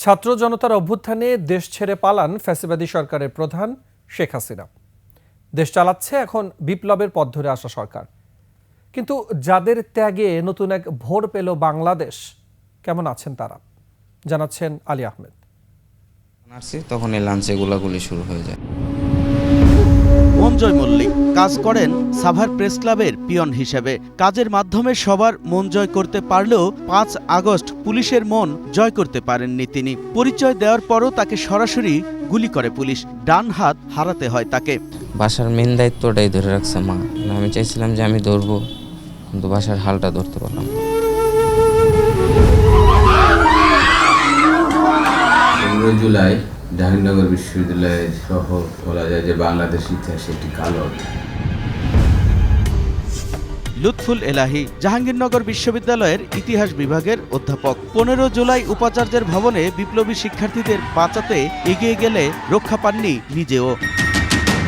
ছাত্র জনতার অভ্যুত্থানে দেশ ছেড়ে পালান ফ্যাসিবাদী সরকারের প্রধান শেখ হাসিনা। দেশ চালাচ্ছে এখন বিপ্লবের পথ ধরে আসা সরকার। কিন্তু যাদের ত্যাগে নতুন এক ভোর পেল বাংলাদেশ, কেমন আছেন তারা, জানাচ্ছেন আলী আহমেদ। তখন এই লাঞ্চে গোলাগুলি শুরু হয়ে যায়। মনজয় মল্লিক কাজ করেন সাভার প্রেস ক্লাবের পিয়ন হিসেবে। কাজের মাধ্যমে সবার মন জয় করতে পারলেও ৫ আগস্ট পুলিশের মন জয় করতে পারেননি তিনি। পরিচয় দেওয়ার পরও তাকে সরাসরি গুলি করে পুলিশ। ডান হাত হারাতে হয় তাকে। বাসার মেন দায়িত্বটাই ধরে রাখছে মা। আমি চাইছিলাম যে আমি ধরবো, কিন্তু বাসার হালটা ধরতে পারলাম না। 15 জুলাই জাহাঙ্গীরনগর বিশ্ববিদ্যালয়ের সহ বলা যায় যে বাংলাদেশ ইতিহাসে একটি কালো অধ্যায়। লুৎফুল এলাহি জাহাঙ্গীরনগর বিশ্ববিদ্যালয়ের ইতিহাস বিভাগের অধ্যাপক। 15 জুলাই উপাচার্যের ভবনে বিপ্লবী শিক্ষার্থীদের বাঁচাতে এগিয়ে গেলে রক্ষা পাননি নিজেও।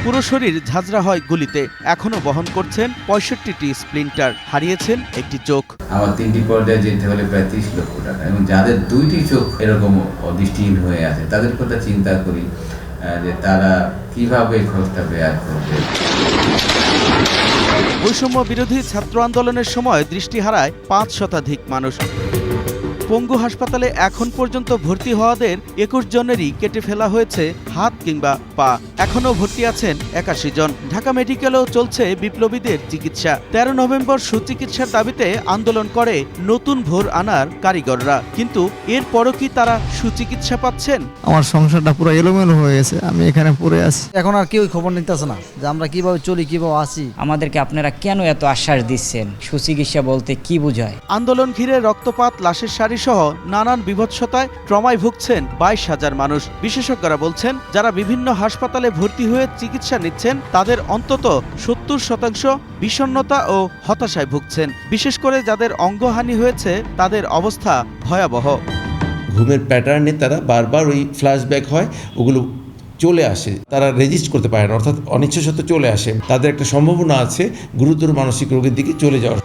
পুরো শরীর ঝাঁঝরা হয় গুলিতে। এখনো বহন করছেন 65টি স্প্লিন্টার, হারিয়েছেন একটি চোখ। আমার 3টি পর্যায়ে যেতে হলে প্রায় 30 লক্ষ টাকা, এবং যাদের 2টি চোখ এরকম অদৃষ্টিহীন হয়ে আছে তাদের কথা চিন্তা করি যে তারা কিভাবে খরচটা বেয়ার করবে। বৈষম্য বিরোধী ছাত্র আন্দোলনের সময় দৃষ্টি হারায় ৫ শতাধিক মানুষ। পঙ্গু হাসপাতালে এখন পর্যন্ত ভর্তি হওয়াদের 21 জনেরই কেটে ফেলা হয়েছে হাত কিংবা পা। এখনও ভর্তি আছেন 81 জন। ঢাকা মেডিকেলেও চলছে বিপ্লবীদের চিকিৎসা। 13 নভেম্বর সুচিকিৎসার দাবিতে আন্দোলন করে নতুন ভোর আনার কারিগররা। কিন্তু এরপরও কি তারা সুচিকিৎসা পাচ্ছেন? আমার সংসারটা পুরো এলোমেলো হয়ে গেছে, আমি এখানে পড়ে আছি। এখন আর কেউ খবর নিতেছে না যে আমরা কিভাবে চলি, কিভাবে আছি। আমাদেরকে আপনারা কেন এত আশ্বাস দিচ্ছেন? সুচিকিৎসা বলতে কি বোঝায়? আন্দোলন ঘিরে রক্তপাত, লাশের সারি সহ নানান বিভৎসতায় ট্রমায় ভুগছেন 22,000 মানুষ। বিশেষজ্ঞরা বলছেন, যারা বিভিন্ন হাসপাতালে ভর্তি হয়ে চিকিৎসা নিচ্ছেন তাদের অন্তত 70% বিষণ্ণতা ও হতাশায় ভুগছেন। বিশেষ করে যাদের অঙ্গহানি হয়েছে তাদের অবস্থা ভয়াবহ। ঘুমের প্যাটার্নে তারা বারবার ওই ফ্ল্যাশব্যাক হয়, ওগুলো চলে আসে, তারা রেজিস্ট করতে পারে না, অর্থাৎ অনিচ্ছা সত্ত্বেও চলে আসে। তাদের একটা সম্ভাবনা আছে গুরুতর মানসিক রোগের দিকে চলে যাওয়ার।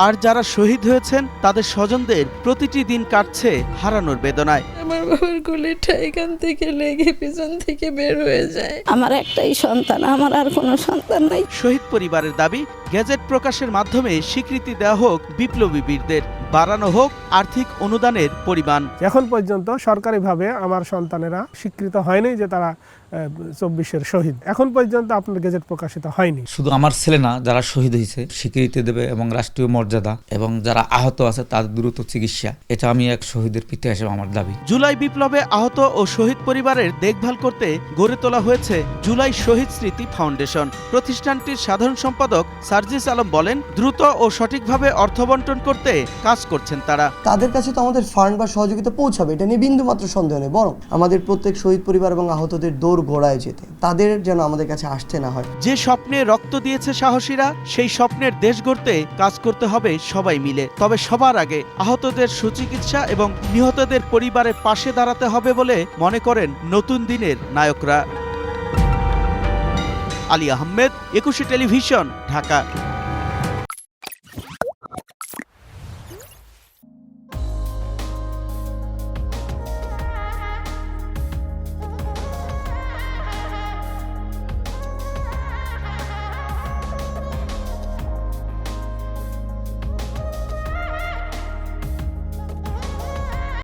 আর যারা শহীদ হয়েছেন তাদের স্বজনদের প্রতিটি দিন কাটছে হারানোর বেদনায়। আমার বাবার গুলিটা এখান থেকে লেগে পিছন থেকে বের হয়ে যায়। আমার একটাই সন্তান, আমার আর কোনো সন্তান নাই। শহীদ পরিবারের দাবি, গেজেট প্রকাশের মাধ্যমে স্বীকৃতি দেওয়া হোক বিপ্লবী বীরদের, বাড়ানো হোক আর্থিক অনুদানের পরিমাণ। এখন পর্যন্ত সরকারিভাবে আমার সন্তানেরা স্বীকৃত হয়নি যে তারা 24-এর শহীদ। এখন পর্যন্ত আপনার গেজেট প্রকাশিত হয়নি। শুধু আমার ছেলে না, যারা শহীদ হয়েছে স্বীকৃতি দেবে এবং রাষ্ট্রীয় মর্যাদা, এবং যারা আহত আছে তাদের দ্রুত চিকিৎসা, এটা আমি এক শহীদের পিতা হিসেবে আমার দাবি। জুলাই বিপ্লবে আহত ও শহীদ পরিবারের দেখভাল করতে গড়ে তোলা হয়েছে জুলাই শহীদ স্মৃতি ফাউন্ডেশন। প্রতিষ্ঠানটির সাধারণ সম্পাদক সার্জিস আলম বলেন, দ্রুত ও সঠিকভাবে অর্থ বন্টন করতে কাজ করছেন তারা। তাদের কাছে তো আমাদের ফান্ড বা সহযোগিতা পৌঁছাবে, এটা নিয়ে বিন্দুমাত্র সন্দেহ নেই। বরং আমাদের প্রত্যেক শহীদ পরিবার এবং আহতদের দৌড় গোড়ায় যেতে, তাদের যেন আমাদের কাছে আসতে না হয়। যে স্বপ্নে রক্ত দিয়েছে সাহসীরা, সেই স্বপ্নের দেশ গড়তে কাজ করতে হবে সবাই মিলে। তবে সবার আগে আহতদের সুচিকিৎসা এবং নিহতদের পরিবারের পাশে দাঁড়াতে হবে বলে মনে করেন নতুন দিনের নায়করা। আলী আহমেদ, 21 টেলিভিশন, ঢাকা।